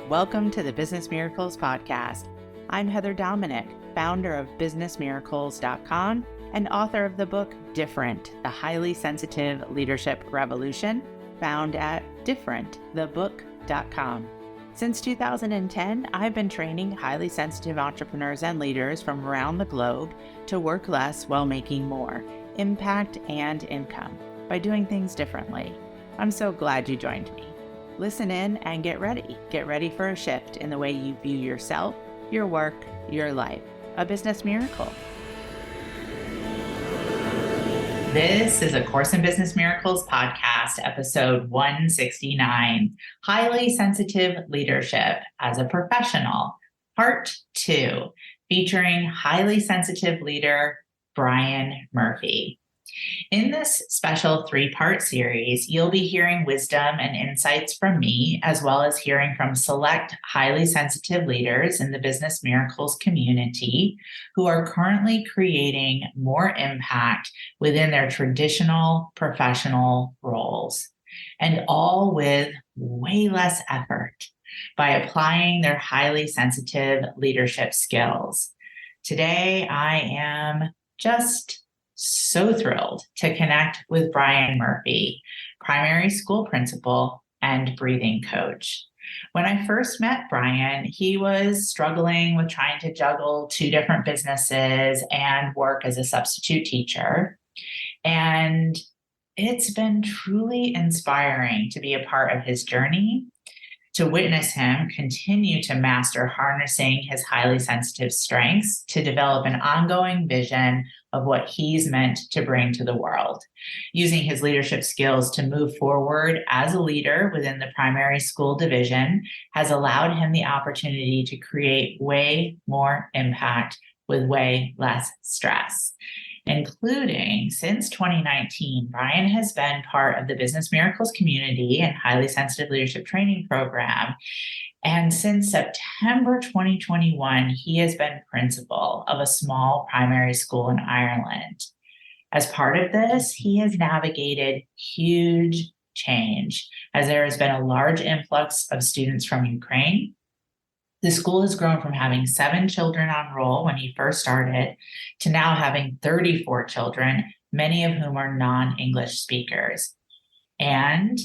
Welcome to the Business Miracles Podcast. I'm Heather Dominic, founder of businessmiracles.com and author of the book Different, the Highly Sensitive Leadership Revolution, found at differentthebook.com. Since 2010, I've been training highly sensitive entrepreneurs and leaders from around the globe to work less while making more, impact and income, by doing things differently. I'm so glad you joined me. Listen in and get ready. Get ready for a shift in the way you view yourself, your work, your life. A business miracle. This is a Course in Business Miracles podcast, episode 169, Highly Sensitive Leadership as a Professional, part 2, featuring highly sensitive leader, Brian Murphy. In this special 3-part series, you'll be hearing wisdom and insights from me, as well as hearing from select highly sensitive leaders in the Business Miracles community who are currently creating more impact within their traditional professional roles, and all with way less effort by applying their highly sensitive leadership skills. Today, I am just so thrilled to connect with Brian Murphy, primary school principal and breathing coach. When I first met Brian, he was struggling with trying to juggle 2 different businesses and work as a substitute teacher. And it's been truly inspiring to be a part of his journey, to witness him continue to master harnessing his highly sensitive strengths to develop an ongoing vision of what he's meant to bring to the world, using his leadership skills to move forward as a leader within the primary school division has allowed him the opportunity to create way more impact with way less stress. Including, since 2019, Brian has been part of the Business Miracles community and highly sensitive leadership training program. And since September 2021, he has been principal of a small primary school in Ireland. As part of this, he has navigated huge change as there has been a large influx of students from Ukraine. The school has grown from having 7 children on roll when he first started to now having 34 children, many of whom are non-English speakers. And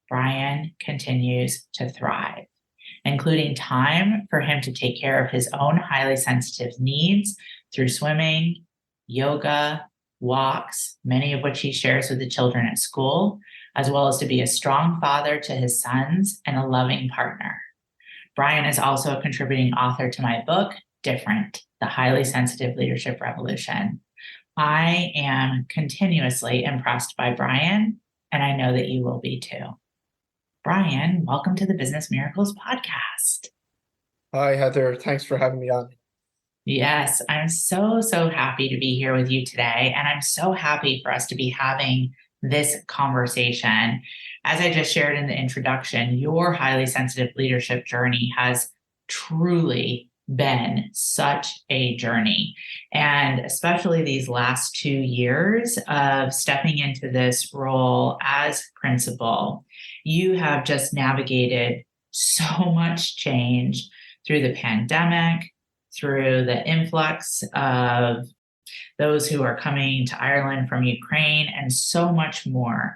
Brian continues to thrive, including time for him to take care of his own highly sensitive needs through swimming, yoga, walks, many of which he shares with the children at school, as well as to be a strong father to his sons and a loving partner. Brian is also a contributing author to my book, Different, the Highly Sensitive Leadership Revolution. I am continuously impressed by Brian, and I know that you will be too. Brian, welcome to the Business Miracles podcast. Hi, Heather. Thanks for having me on. Yes, I'm so happy to be here with you today, and I'm so happy for us to be having this conversation. As I just shared in the introduction, your highly sensitive leadership journey has truly been such a journey. And especially these last 2 years of stepping into this role as principal, you have just navigated so much change through the pandemic, through the influx of those who are coming to Ireland from Ukraine, and so much more.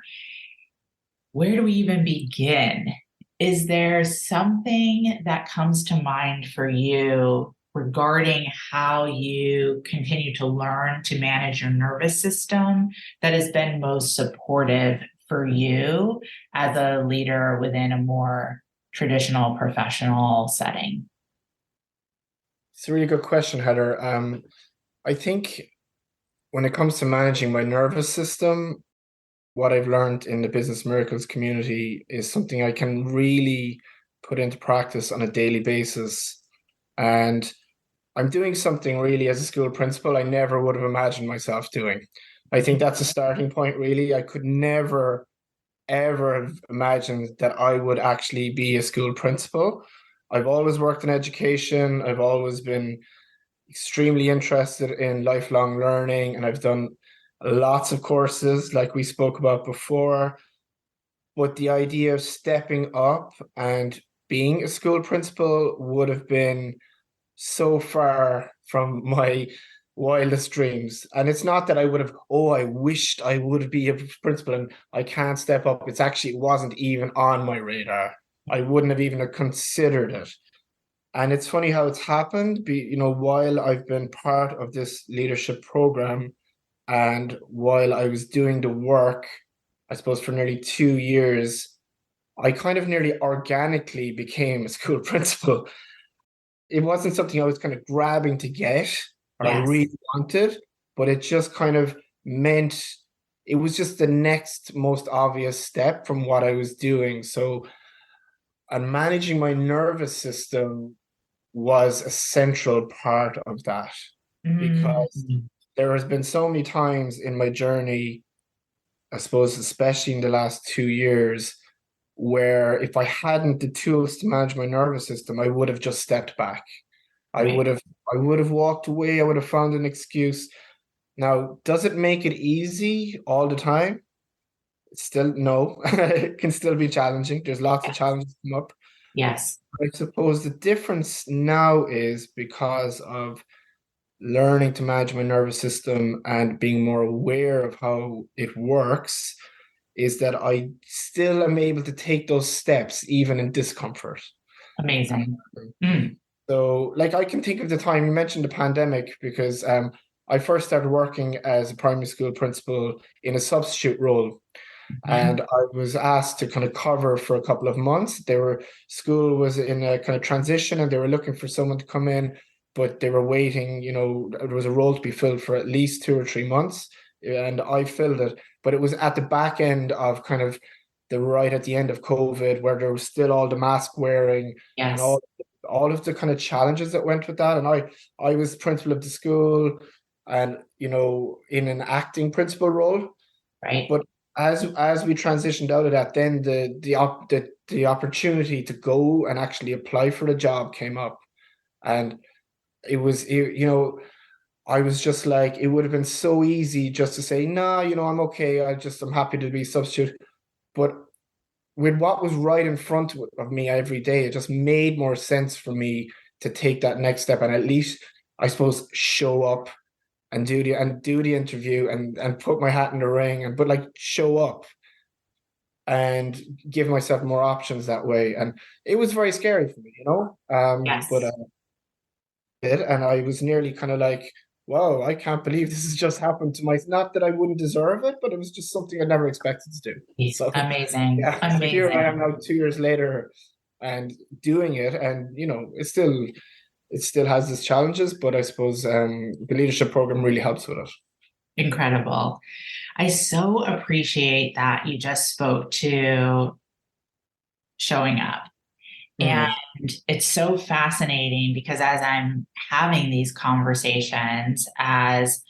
Where do we even begin? Is there something that comes to mind for you regarding how you continue to learn to manage your nervous system that has been most supportive for you as a leader within a more traditional professional setting? It's a really good question, Heather. I think when it comes to managing my nervous system, what I've learned in the Business Miracles community is something I can really put into practice on a daily basis. And I'm doing something really as a school principal I never would have imagined myself doing. I think that's a starting point, really. I could never, ever have imagined that I would actually be a school principal. I've always worked in education. I've always been extremely interested in lifelong learning, and I've done lots of courses like we spoke about before. But the idea of stepping up and being a school principal would have been so far from my wildest dreams. And it's not that I would have, oh, I wished I would be a principal and I can't step up. It's actually, it wasn't even on my radar. I wouldn't have even considered it. And it's funny how it's happened. While I've been part of this leadership program and while I was doing the work, I suppose for nearly 2 years, I kind of nearly organically became a school principal. It wasn't something I was kind of grabbing to get or I Yes. really wanted, but it just kind of meant it was just the next most obvious step from what I was doing. So, and managing my nervous system was a central part of that because Mm, there has been so many times in my journey, I suppose, especially in the last 2 years, where if I hadn't the tools to manage my nervous system, I would have just stepped back. I right. would have I would have walked away. I would have found an excuse. Now, does it make it easy all the time? It's still no. It can still be challenging. There's lots of Yes. challenges come up. Yes. I suppose the difference now is because of learning to manage my nervous system and being more aware of how it works, is that I still am able to take those steps even in discomfort. Amazing. Mm, So, like, I can think of the time you mentioned the pandemic because I first started working as a primary school principal in a substitute role, mhm. and I was asked to kind of cover for a couple of months. School was in a kind of transition, and they were looking for someone to come in, but they were waiting. There was a role to be filled for at least 2 or 3 months, and I filled it. But it was at the back end of kind of the right at the end of COVID, where there was still all the mask wearing and Yes. all of the kind of challenges that went with that. And I was principal of the school, and in an acting principal role. Right. But as we transitioned out of that, then the opportunity to go and actually apply for the job came up, and I was just like, it would have been so easy just to say, no, I'm okay. I'm happy to be a substitute. But with what was right in front of me every day, it just made more sense for me to take that next step and at least, I suppose, show up and do the interview and put my hat in the ring but like show up and give myself more options that way. And it was very scary for me, but I Yes. did, and I was nearly kind of like, wow, I can't believe this has just happened to my, not that I wouldn't deserve it, but it was just something I never expected to do. So Amazing. yeah, so here I am Amazing. now 2 years later and doing it, and it still has its challenges, but I suppose the leadership program really helps with it. Incredible. I so appreciate that you just spoke to showing up. And Mm, it's so fascinating because as I'm having these conversations as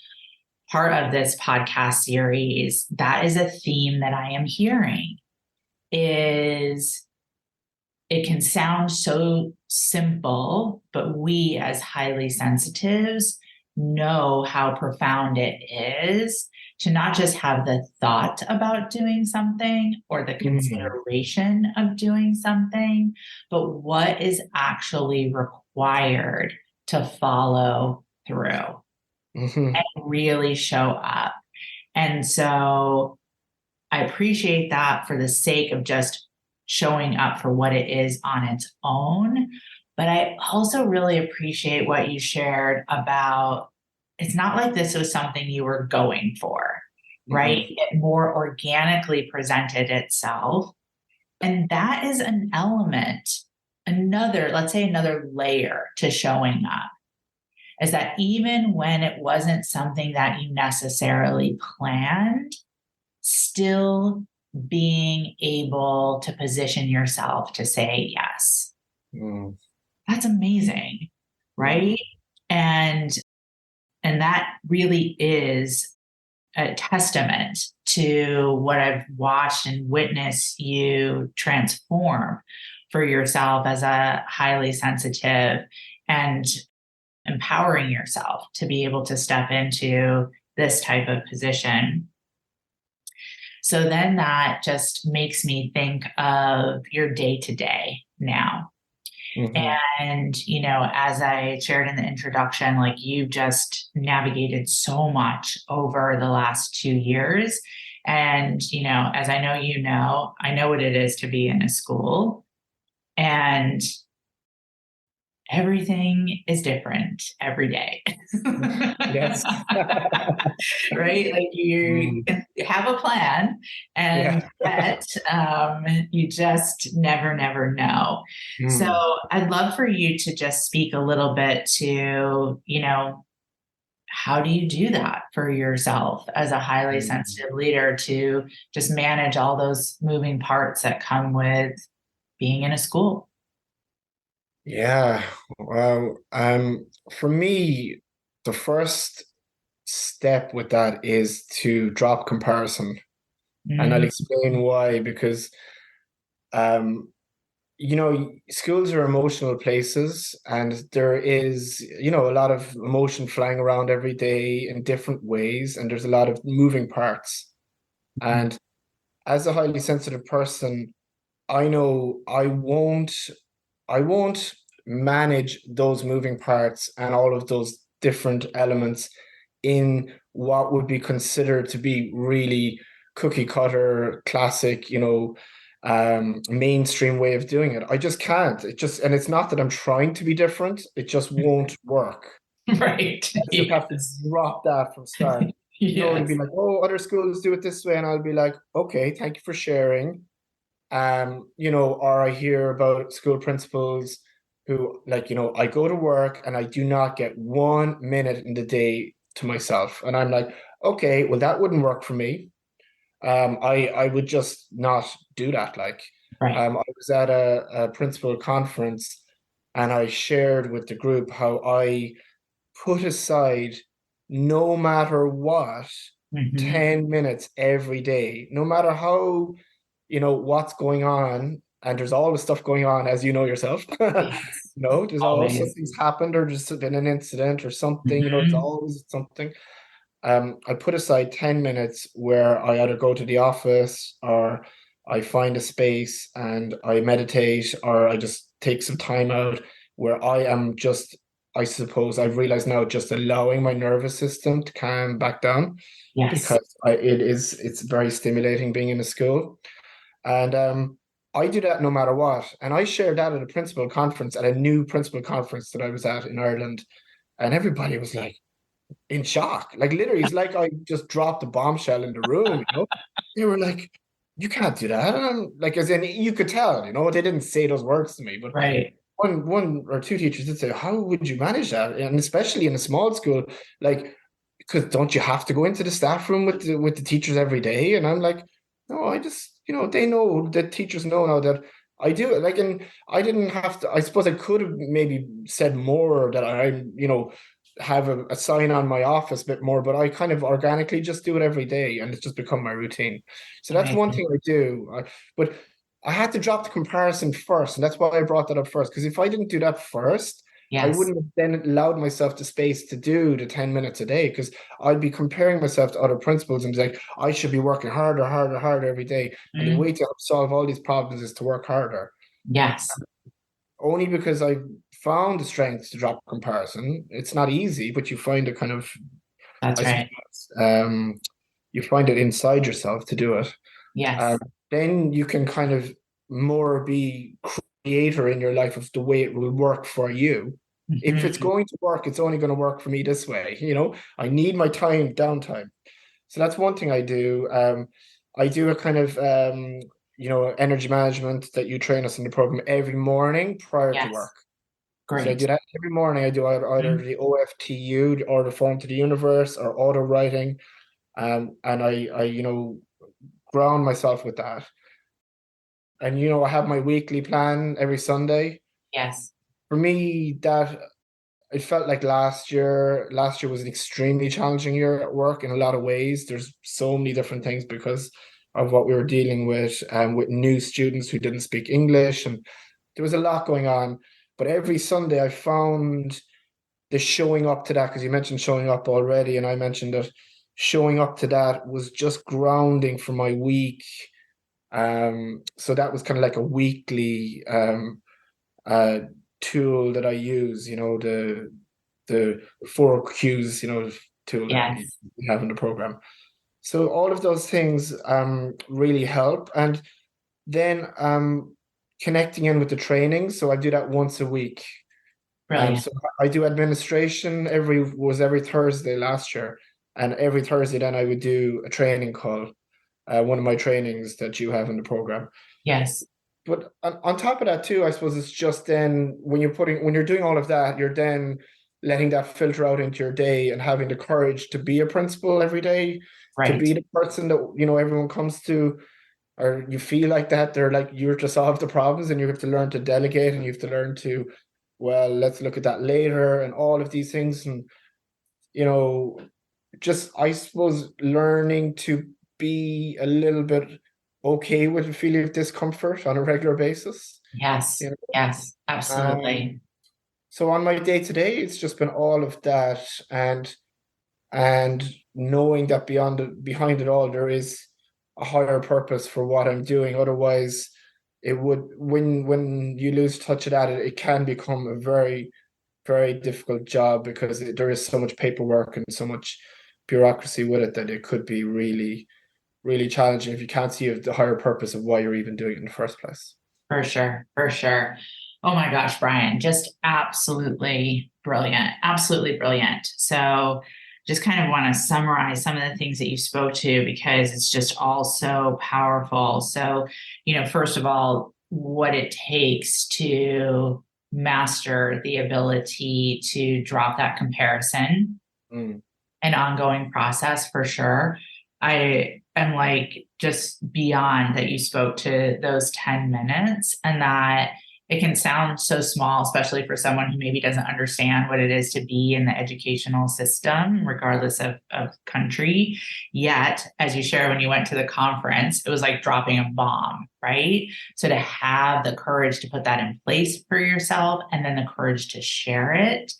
part of this podcast series, that is a theme that I am hearing is it can sound so simple, but we as highly sensitives know how profound it is to not just have the thought about doing something or the mm, consideration of doing something, but what is actually required to follow through mhm, and really show up. And so I appreciate that for the sake of just showing up for what it is on its own. But I also really appreciate what you shared about it's not like this was something you were going for, right? mhm, It more organically presented itself. And that is an element, let's say, another layer to showing up is that even when it wasn't something that you necessarily planned, still being able to position yourself to say yes. mm, That's amazing, mm, right? And and that really is a testament to what I've watched and witnessed you transform for yourself as a highly sensitive and empowering yourself to be able to step into this type of position. So then that just makes me think of your day to day now. Hmm. And, as I shared in the introduction, like you've just navigated so much over the last 2 years. And, as I know what it is to be in a school. And everything is different every day. Yes. Right? Like you Mm, have a plan, and yeah. yet you just never know. So Mm, I'd love for you to just speak a little bit to, how do you do that for yourself as a highly mm. sensitive leader to just manage all those moving parts that come with being in a school? Yeah. Well, for me, the first step with that is to drop comparison. And I'll Mm, explain why, because um, schools are emotional places, and there is, a lot of emotion flying around every day in different ways, and there's a lot of moving parts. And as a highly sensitive person, I know I won't manage those moving parts and all of those different elements in what would be considered to be really cookie cutter, classic, mainstream way of doing it. I just can't. And it's not that I'm trying to be different, it just won't work. right. I just have to Yes. drop that from start. To be Yes. like, oh, other schools do it this way, and I'll be like, okay, thank you for sharing. Or I hear about school principals who, like, I go to work and I do not get 1 minute in the day to myself. And I'm like, okay, well, that wouldn't work for me. I would just not do that. Like, Right. I was at a principal conference, and I shared with the group how I put aside, no matter what, Hmm. 10 minutes every day, no matter how, what's going on. And there's always stuff going on, as you know yourself. Yes. There's always Always. something's happened, or there's been an incident or something, there's Hmm. always something. I put aside 10 minutes where I either go to the office, or I find a space and I meditate, or I just take some time out where I am just, I suppose I've realized now, just allowing my nervous system to calm back down, Yes. because it's very stimulating being in a school. And I do that no matter what. And I shared that at a principal conference, at a new principal conference that I was at in Ireland. And everybody was like, in shock. Like, literally, it's like I just dropped a bombshell in the room. They were like, "You can't do that." And I'm like, as in, you could tell, they didn't say those words to me, but Right. one or two teachers did say, "How would you manage that?" And especially in a small school, like, because don't you have to go into the staff room with the teachers every day? And I'm like, no, I just, they know, the teachers know now that I do it. Like, and I didn't have to. I suppose I could have maybe said more, that I'm, have a sign on my office a bit more, but I kind of organically just do it every day, and it's just become my routine. So that's one Amazing. thing I do. But I had to drop the comparison first, and that's why I brought that up first. Because if I didn't do that first, I Yes. wouldn't have then allowed myself the space to do the 10 minutes a day, because I'd be comparing myself to other principals and be like, I should be working harder, harder, harder every day. And the Mm, way to solve all these problems is to work harder. yes. Only because I found the strength to drop comparison. It's not easy, but you find a kind of, That's I suppose, right. you find it inside yourself to do it. Um, Yes. then you can kind of more be creator in your life of the way it will work for you. If it's Hmm. going to work, it's only going to work for me this way. I need my downtime. So that's one thing I do. I do a kind of, energy management that you train us in the program every morning prior to Yes. work. So I Great. do that every morning. I do either Mm, the OFTU, or the Form to the Universe, or auto writing. And I ground myself with that. And I have my weekly plan every Sunday. yes. For me, that it felt like last year was an extremely challenging year at work in a lot of ways. There's so many different things because of what we were dealing with new students who didn't speak English, and there was a lot going on. But every Sunday I found the showing up to that, because you mentioned showing up already, and I mentioned that showing up to that was just grounding for my week. So that was kind of like a weekly tool that I use, the 4 Qs, tool that we Yes. have in the program. So all of those things really help. And then connecting in with the training. So I do that once a week. Brilliant. So I do administration every Thursday last year. And every Thursday then I would do a training call, one of my trainings that you have in the program. Yes. But on top of that too, I suppose it's just then when you're doing all of that, you're then letting that filter out into your day and having the courage to be a principal every day, to Right. be the person that everyone comes to, or you feel like that they're like you're to solve the problems, and you have to learn to delegate, and you have to learn to, well, let's look at that later, and all of these things. And you know just, I suppose, learning to be a little bit okay with a feeling of discomfort on a regular basis. Yes. You Yes. know, Absolutely. so on my day to day, it's just been all of that, and knowing that behind it all, there is a higher purpose for what I'm doing. Otherwise, it would, when you lose touch of that, it can become a very, very difficult job, because there is so much paperwork and so much bureaucracy with it, that it could be really, really challenging if you can't see the higher purpose of why you're even doing it in the first place. For sure. For sure. Oh my gosh, Brian, just absolutely brilliant. Absolutely brilliant. So, just kind of want to summarize some of the things that you spoke to, because it's just all so powerful. So, first of all, what it takes to master the ability to drop that comparison, Mm. an ongoing process for sure. I am like just beyond that you spoke to those 10 minutes, and that it can sound so small, especially for someone who maybe doesn't understand what it is to be in the educational system, regardless of country. Yet, as you shared when you went to the conference, it was like dropping a bomb, right? So to have the courage to put that in place for yourself, and then the courage to share it,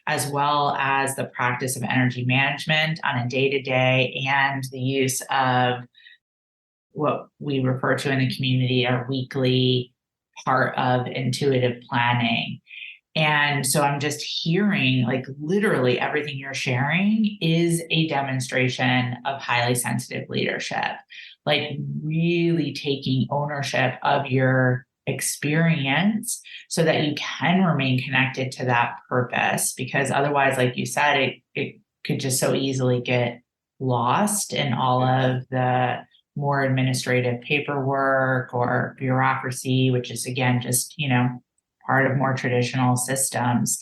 as well as the practice of energy management on a day to day, and the use of what we refer to in the community our weekly part of intuitive planning. And so I'm just hearing, like, literally everything you're sharing is a demonstration of highly sensitive leadership, like really taking ownership of your experience so that you can remain connected to that purpose. Because otherwise, like you said, it could just so easily get lost in all Yeah. of the more administrative paperwork or bureaucracy, which is, again, just, part of more traditional systems.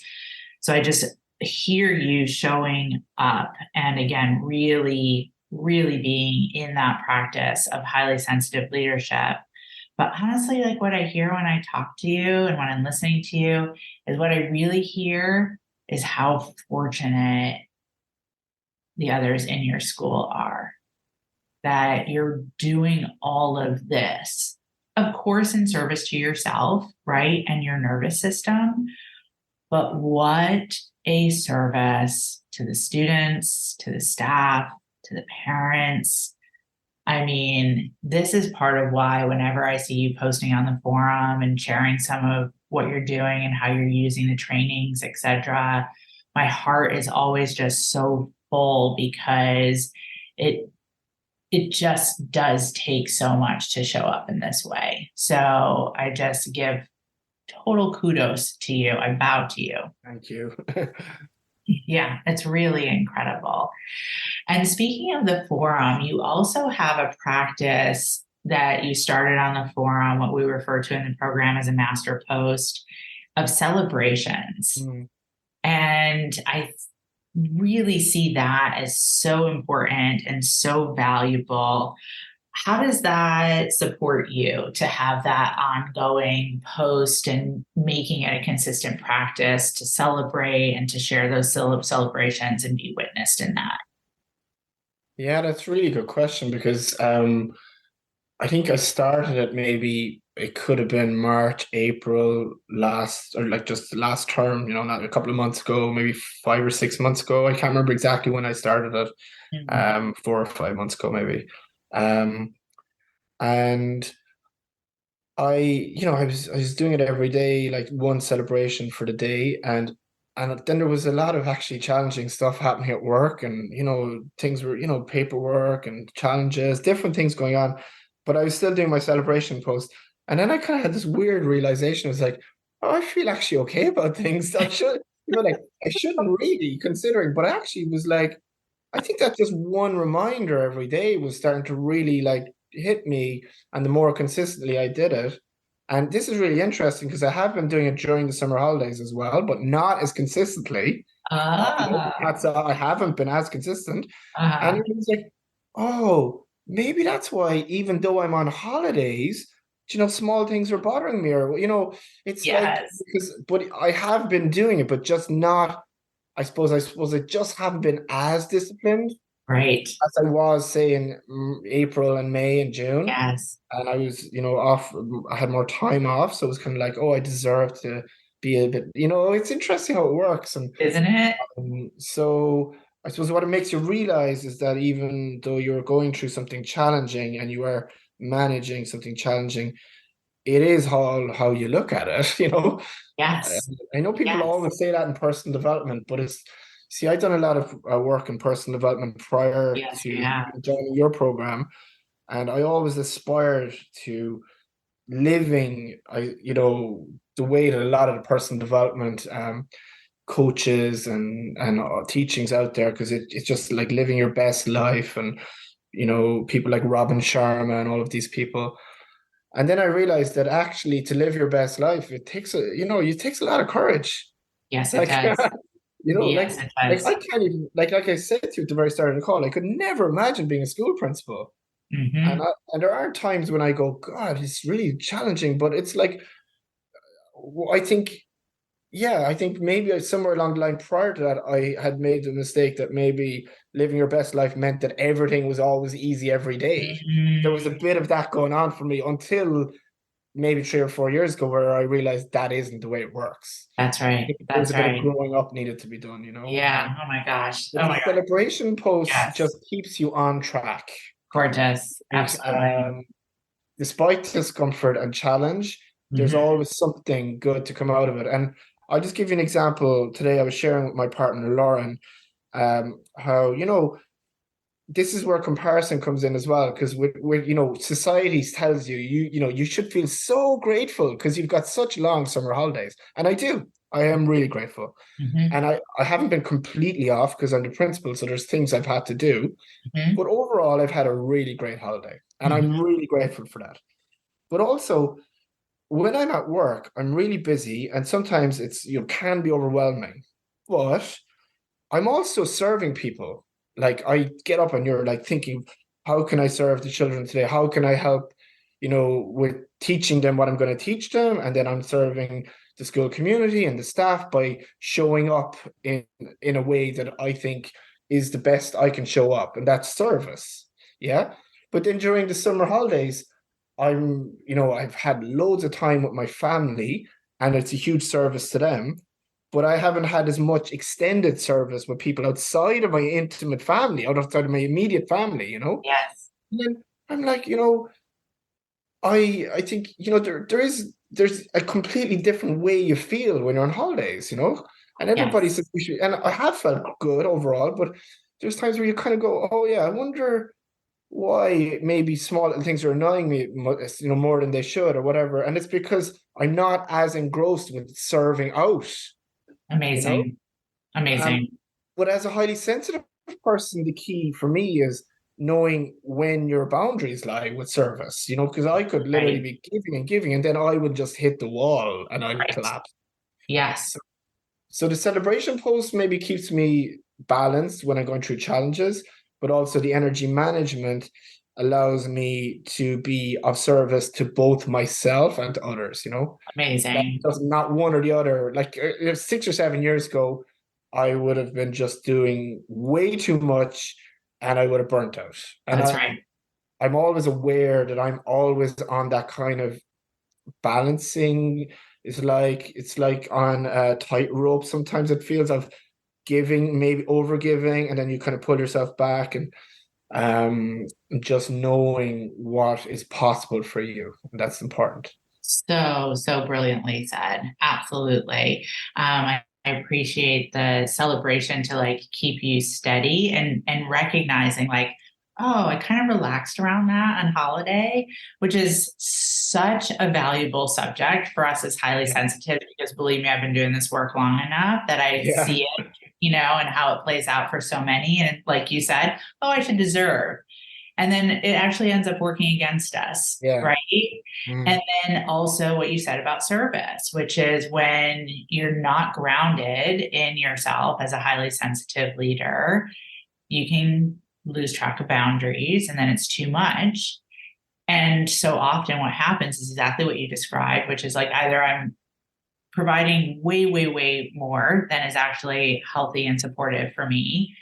So I just hear you showing up and, again, really, really being in that practice of highly sensitive leadership. But honestly, like, what I hear when I talk to you and when I'm listening to you is, what I really hear is how fortunate the others in your school are, that you're doing all of this, of course, in service to yourself, right? And your nervous system. But what a service to the students, to the staff, to the parents. I mean, this is part of why, whenever I see you posting on the forum and sharing some of what you're doing and how you're using the trainings, etc., my heart is always just so full, because it it just does take so much to show up in this way. So I just give total kudos to you. I bow to you. Thank you. Yeah, it's really incredible. And speaking of the forum, you also have a practice that you started on the forum, what we refer to in the program as a master post, of celebrations. Mm. And I really see that as so important and so valuable. How does that support you to have that ongoing post and making it a consistent practice to celebrate and to share those celebrations and be witnessed in that? Yeah, that's a really good question, because I think I started it, maybe it could have been March, April last, or like just the last term, not a couple of months ago, maybe 5 or 6 months ago. I can't remember exactly when I started it, Mhm. 4 or 5 months ago, maybe. Um, and I was doing it every day, like one celebration for the day, and then there was a lot of actually challenging stuff happening at work, and things were, paperwork and challenges, different things going on, but I was still doing my celebration post, and then I kind of had this weird realization. I was like, oh, I feel actually okay about things. I should, like I shouldn't really considering, but I actually was like, I think that just one reminder every day was starting to really like hit me, and the more consistently I did it. And this is really interesting because I have been doing it during the summer holidays as well, but not as consistently. Ah, I haven't been as consistent. And uh, it was like, oh, maybe that's why, even though I'm on holidays, small things are bothering me, or it's like yes, but I have been doing it, but just not. I suppose I just haven't been as disciplined right. as I was, say, in April and May and June. Yes, And I was, off. I had more time off, so it was kind of like, oh, I deserve to be a bit. It's interesting how it works, and isn't it? so I suppose what it makes you realize is that even though you're going through something challenging and you are managing something challenging, it is how you look at it. I, Yes, I know people yes, always say that in personal development, but see, I've done a lot of work in personal development prior yes, to yeah. joining your program, and I always aspired to living, the way that a lot of the personal development coaches and teachings out there, because it's just like living your best life, and people like Robin Sharma and all of these people. And then I realized that actually to live your best life, it takes a lot of courage. Yes, it Like, does. like Yes, it I does. can't even, like I said to you at the very start of the call, I could never imagine being a school principal. And Hmm. there are times when I go, God, it's really challenging, but it's like, I think, yeah, I think maybe somewhere along the line prior to that, I had made the mistake that maybe living your best life meant that everything was always easy every day. There was a Hmm. bit of that going on for me until maybe 3 or 4 years ago, where I realized that isn't the way it works. That's I right. think there was That's a bit of right. growing up needed to be done, Yeah. Oh my gosh. but Oh the my God. celebration post Yes. just keeps you on track. Gorgeous. Is Absolutely. despite discomfort and challenge, there's Hmm. always something good to come out of it. And I'll just give you an example. Today, I was sharing with my partner Lauren, how this is where comparison comes in as well, because with society tells you you should feel so grateful because you've got such long summer holidays, and I do. I am really grateful, Hmm. and I haven't been completely off because I'm the principal, so there's things I've had to do. Hmm. But overall, I've had a really great holiday, and I'm Hmm. really grateful for that. But also, when I'm at work, I'm really busy, and sometimes it's can be overwhelming. But I'm also serving people. Like I get up and you're like thinking, how can I serve the children today? How can I help, with teaching them what I'm going to teach them? And then I'm serving the school community and the staff by showing up in a way that I think is the best I can show up. And that's service. Yeah. But then during the summer holidays, I've had loads of time with my family, and it's a huge service to them, but I haven't had as much extended service with people outside of my intimate family, outside of my immediate family. Yes. And then I'm like, I think, there's a completely different way you feel when you're on holidays. And everybody Yes. says we should, and I have felt good overall, but there's times where you kind of go, oh yeah, I wonder why maybe small little things are annoying me, more than they should or whatever. And it's because I'm not as engrossed with serving out, you know? Amazing. Um, Amazing. but as a highly sensitive person, the key for me is knowing when your boundaries lie with service, because I could literally Right. be giving and giving, and then I would just hit the wall and I'd Right. collapse. Yes. So the celebration post maybe keeps me balanced when I'm going through challenges, but also the energy management allows me to be of service to both myself and to others. That Amazing. does not one or the other. Like 6 or 7 years ago, I would have been just doing way too much, and I would have burnt out. And That's I, right. I'm always aware that I'm always on that kind of balancing. It's like on a tightrope. Sometimes it feels of giving, maybe over giving, and then you kind of pull yourself back, and just knowing what is possible for you. And that's important. So brilliantly said. Absolutely. I appreciate the celebration to like keep you steady and recognizing like, oh, I kind of relaxed around that on holiday, which is such a valuable subject for us as highly Yeah. sensitive because believe me, I've been doing this work long enough that I Yeah. see it, and how it plays out for so many. And like you said, oh, I should deserve. And then it actually ends up working against us, Yeah. right? Mm. And then also what you said about service, which is when you're not grounded in yourself as a highly sensitive leader, you can lose track of boundaries and then it's too much. And so often what happens is exactly what you described, which is like either I'm providing way, way, way more than is actually healthy and supportive for me,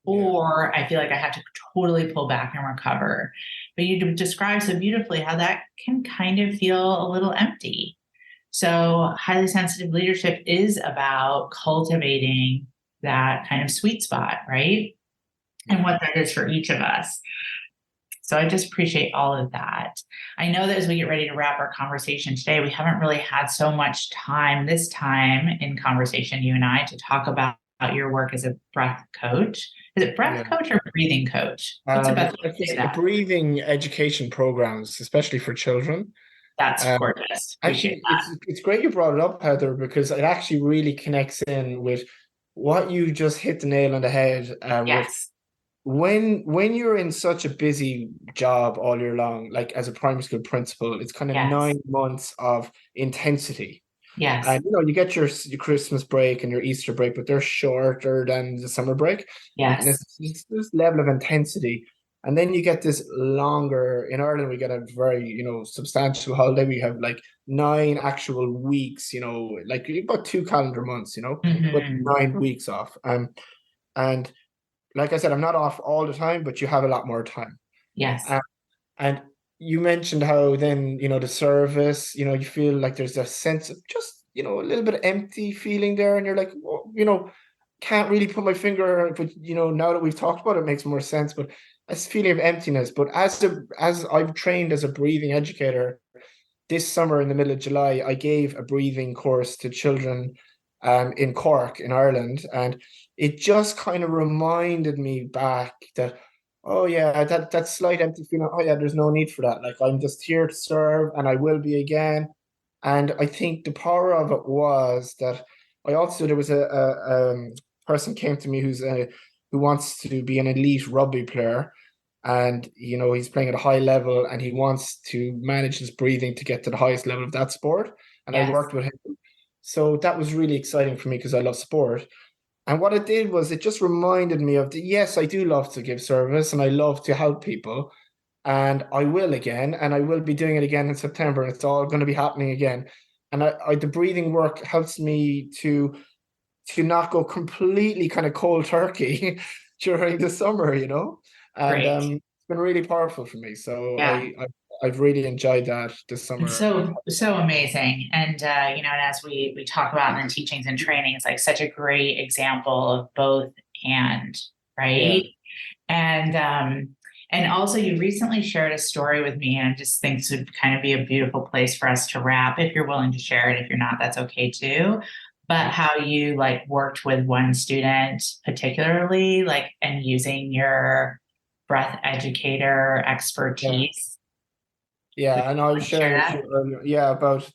Yeah. or I feel like I have to totally pull back and recover. But you describe so beautifully how that can kind of feel a little empty. So, highly sensitive leadership is about cultivating that kind of sweet spot, right? And Yeah. what that is for each of us. So, I just appreciate all of that. I know that as we get ready to wrap our conversation today, we haven't really had so much time this time in conversation, you and I, to talk about your work as a breath coach. Is it breath Yeah. coach or breathing coach? What's the best way It's to say just that? breathing education programs, especially for children. That's Um, gorgeous. Appreciate Actually, that. it's great you brought it up, Heather, because it actually really connects in with what you just hit the nail on the head. With Yes. when you're in such a busy job all year long, like as a primary school principal, it's kind of Yes. 9 months of intensity. Yes. And you get your Christmas break and your Easter break, but they're shorter than the summer break. And Yes. it's this level of intensity. And then you get this longer, in Ireland, we get a very, substantial holiday. We have like 9 actual weeks, like about 2 calendar months, but Hmm. 9 weeks off. And like I said, I'm not off all the time, but you have a lot more time. Yes. Uh, and you mentioned how then, the service, you feel like there's a sense of just, a little bit of empty feeling there. And you're like, oh, can't really put my finger, but, now that we've talked about it, it makes more sense. But this feeling of emptiness. But as I've trained as a breathing educator, this summer in the middle of July, I gave a breathing course to children in Cork, in Ireland. And it just kind of reminded me back that, oh yeah, that slight empty feeling, oh yeah, there's no need for that. Like I'm just here to serve and I will be again. And I think the power of it was that there was a person came to me who wants to be an elite rugby player, and he's playing at a high level and he wants to manage his breathing to get to the highest level of that sport. And I Yes. worked with him, so that was really exciting for me because I love sport. And what it did was it just reminded me of yes, I do love to give service and I love to help people, and I will again, and I will be doing it again in September, and it's all going to be happening again. And the breathing work helps me to not go completely kind of cold turkey during the summer, and Great. it's been really powerful for me. So Yeah. I've really enjoyed that this It's summer. so amazing. And and as we talk about in the teachings and training, it's like such a great example of both and, Yeah, right? And also you recently shared a story with me, and I just think this would kind of be a beautiful place for us to wrap if you're willing to share it. If you're not, that's okay too. But how you like worked with one student particularly, like and using your breath educator yeah. expertise. Would Yeah, you and I was like to share sharing with that? you earlier, yeah, about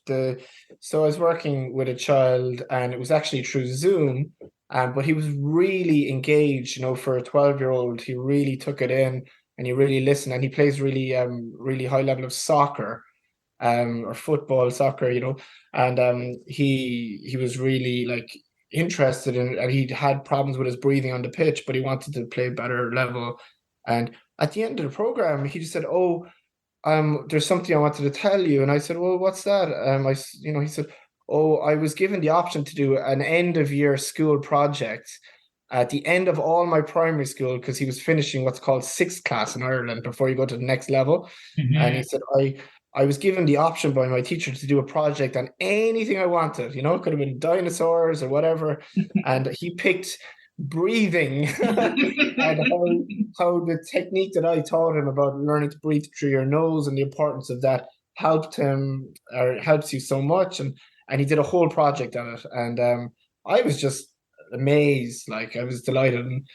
so I was working with a child and it was actually through Zoom, but he was really engaged, for a 12-year-old. He really took it in and he really listened, and he plays really high level of soccer, or football, soccer, and he was really like interested in, and he had problems with his breathing on the pitch, but he wanted to play better level. And at the end of the program, he just said, "Oh, there's something I wanted to tell you." And I said, "Well, what's that?" He said, "Oh, I was given the option to do an end of year school project at the end of all my primary school," because he was finishing what's called sixth class in Ireland before you go to the next level. And Hmm. he said, I was given the option by my teacher to do a project on anything I wanted, it could have been dinosaurs or whatever. And he picked breathing and how the technique that I taught him about learning to breathe through your nose and the importance of that helped him or helps you so much, and he did a whole project on it, and I was just amazed, like I was delighted, and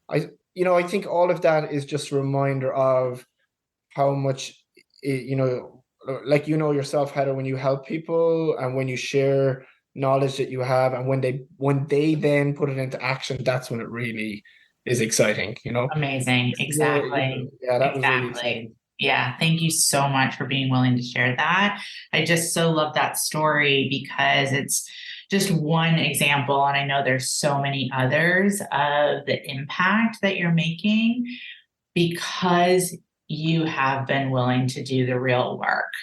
I think all of that is just a reminder of how much like yourself, Heather, when you help people and when you share knowledge that you have, and when they then put it into action, that's when it really is exciting. Amazing. Exactly. Yeah, that was really Exactly. exciting. Yeah. Thank you so much for being willing to share that. I just so love that story because it's just one example. And I know there's so many others of the impact that you're making because you have been willing to do the real work,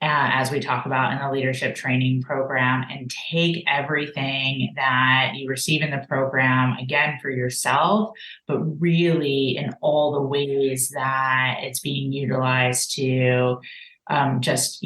as we talk about in the leadership training program, and take everything that you receive in the program again for yourself, but really in all the ways that it's being utilized to just,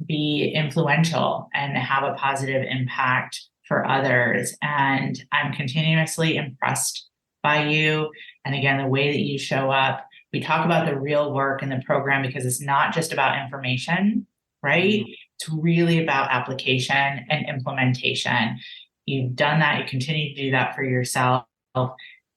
be influential and have a positive impact for others. And I'm continuously impressed by you. And again, the way that you show up, we talk about the real work in the program because it's not just about information, right? It's really about application and implementation. You've done that. You continue to do that for yourself.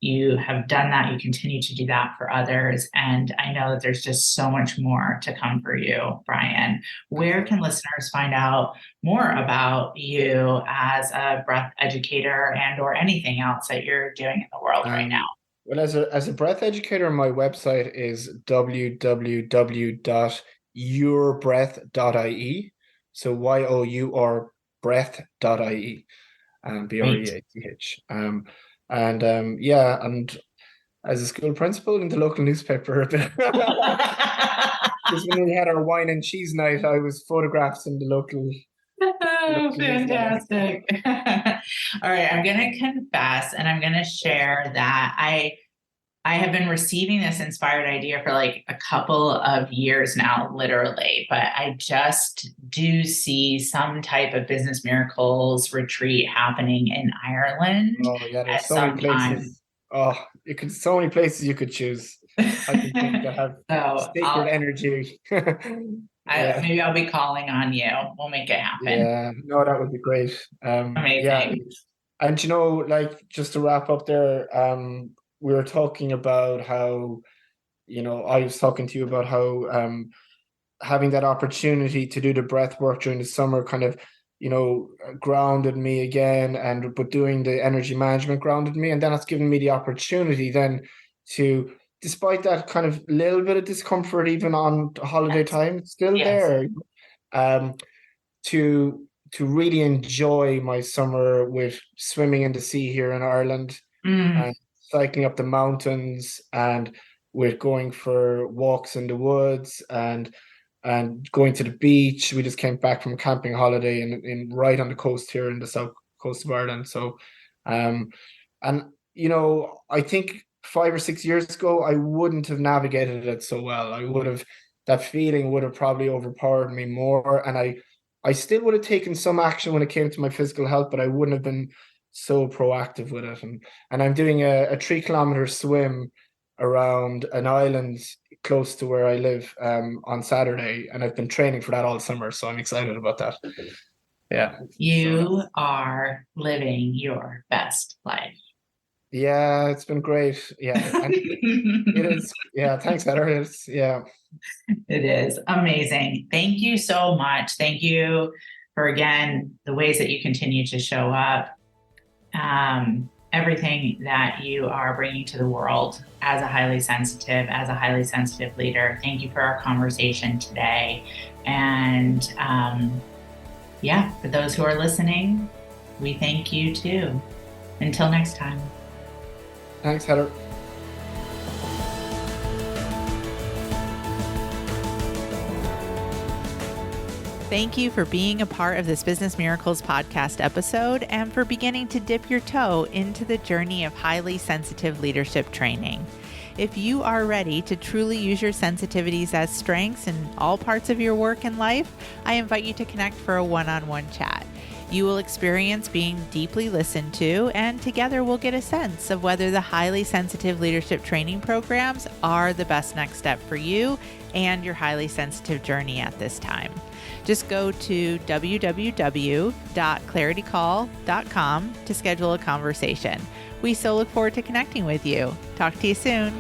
You have done that. You continue to do that for others. And I know that there's just so much more to come for you, Brian. Where can listeners find out more about you as a breath educator and or anything else that you're doing in the world right now? Well, as a breath educator, my website is www.yourbreath.ie. So YOUR breath.ie, and Great. BREATH. And as a school principal in the local newspaper, because when we had our wine and cheese night, I was photographed in the local Oh, newsletter. fantastic. All right, I'm going to confess and I'm going to share that I have been receiving this inspired idea for like a couple of years now, literally, but I just do see some type of business miracles retreat happening in Ireland Oh yeah, there's at so many some time. places. Oh, so many places you could choose. I can think that have So sacred energy. Yeah, maybe I'll be calling on you. We'll make it happen. yeah. No, that would be great. Yeah, Amazing. and like just to wrap up there, we were talking about how, I was talking to you about how having that opportunity to do the breath work during the summer kind of, grounded me again, but doing the energy management grounded me, and then it's given me the opportunity then to, despite that kind of little bit of discomfort even on holiday Yes. time, it's still Yes. there, um to really enjoy my summer with swimming in the sea here in Ireland, Mm, and cycling up the mountains, and we're going for walks in the woods, and going to the beach. We just came back from a camping holiday in right on the coast here in the south coast of Ireland. So, um, and I think 5 or 6 years ago, I wouldn't have navigated it so well. That feeling would have probably overpowered me more, and I still would have taken some action when it came to my physical health, but I wouldn't have been so proactive with it. And I'm doing a 3 kilometer swim around an island close to where I live on Saturday, and I've been training for that all summer, so I'm excited about that. Yeah. you are living your best life. Yeah, it's been great. Yeah, and it is. Yeah, thanks, Heather. Yeah. It is amazing. Thank you so much. Thank you for, again, the ways that you continue to show up, everything that you are bringing to the world as a highly sensitive leader. Thank you for our conversation today. And yeah, for those who are listening, we thank you too. Until next time. Thanks, Heather. Thank you for being a part of this Business Miracles podcast episode and for beginning to dip your toe into the journey of highly sensitive leadership training. If you are ready to truly use your sensitivities as strengths in all parts of your work and life, I invite you to connect for a one-on-one chat. You will experience being deeply listened to, and together we'll get a sense of whether the highly sensitive leadership training programs are the best next step for you and your highly sensitive journey at this time. Just go to www.claritycall.com to schedule a conversation. We so look forward to connecting with you. Talk to you soon.